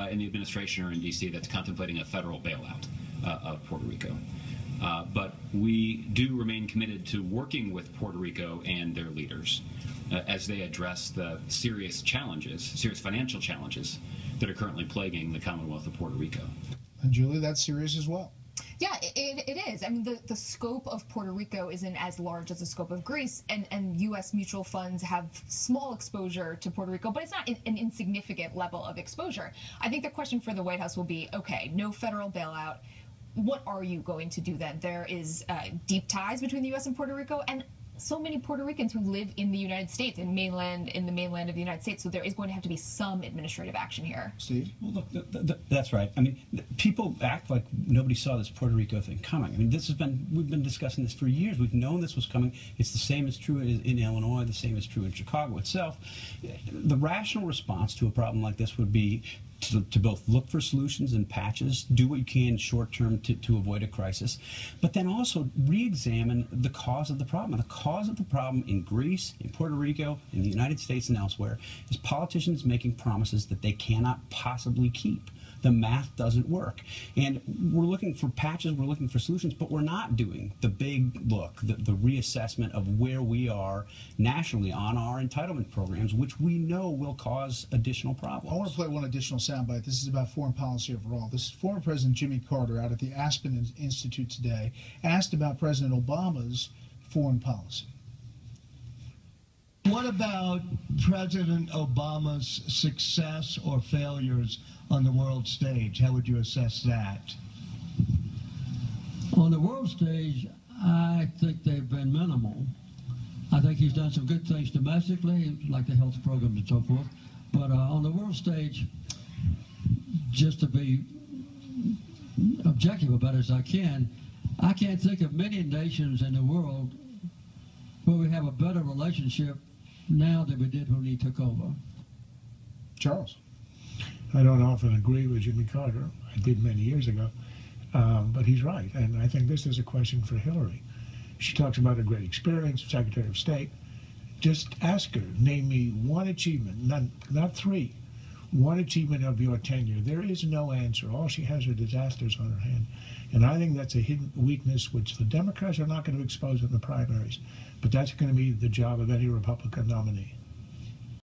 in the administration or in D.C. that's contemplating a federal bailout of Puerto Rico. But we do remain committed to working with Puerto Rico and their leaders as they address the serious financial challenges that are currently plaguing the Commonwealth of Puerto Rico. And Julie, that's serious as well. Yeah, it is. I mean, the scope of Puerto Rico isn't as large as the scope of Greece, and U.S. mutual funds have small exposure to Puerto Rico, but it's not an insignificant level of exposure. I think the question for the White House will be, okay, no federal bailout. What are you going to do then? There is deep ties between the U.S. and Puerto Rico, and so many Puerto Ricans who live in the United States, in the mainland of the United States, so there is going to have to be some administrative action here. Steve? Well, look, that's right. I mean, people act like nobody saw this Puerto Rico thing coming. I mean, we've been discussing this for years. We've known this was coming. It's the same is true in Illinois. The same is true in Chicago itself. The rational response to a problem like this would be to both look for solutions and patches, do what you can short term to avoid a crisis, but then also re-examine the cause of the problem. And the cause of the problem in Greece, in Puerto Rico, in the United States and elsewhere is politicians making promises that they cannot possibly keep. The math doesn't work. And we're looking for patches, we're looking for solutions, but we're not doing the big look, the reassessment of where we are nationally on our entitlement programs, which we know will cause additional problems. I want to play one additional soundbite. This is about foreign policy overall. This is former President Jimmy Carter out at the Aspen Institute today, asked about President Obama's foreign policy. What about President Obama's success or failures on the world stage? How would you assess that? On the world stage, I think they've been minimal. I think he's done some good things domestically, like the health programs and so forth. But on the world stage, just to be objective about it as I can't think of many nations in the world where we have a better relationship now than we did when he took over. Charles? I don't often agree with Jimmy Carter. I did many years ago. But he's right. And I think this is a question for Hillary. She talks about a great experience, Secretary of State. Just ask her, name me one achievement, not three, one achievement of your tenure. There is no answer. All she has are disasters on her hand. And I think that's a hidden weakness which the Democrats are not going to expose in the primaries. But that's going to be the job of any Republican nominee.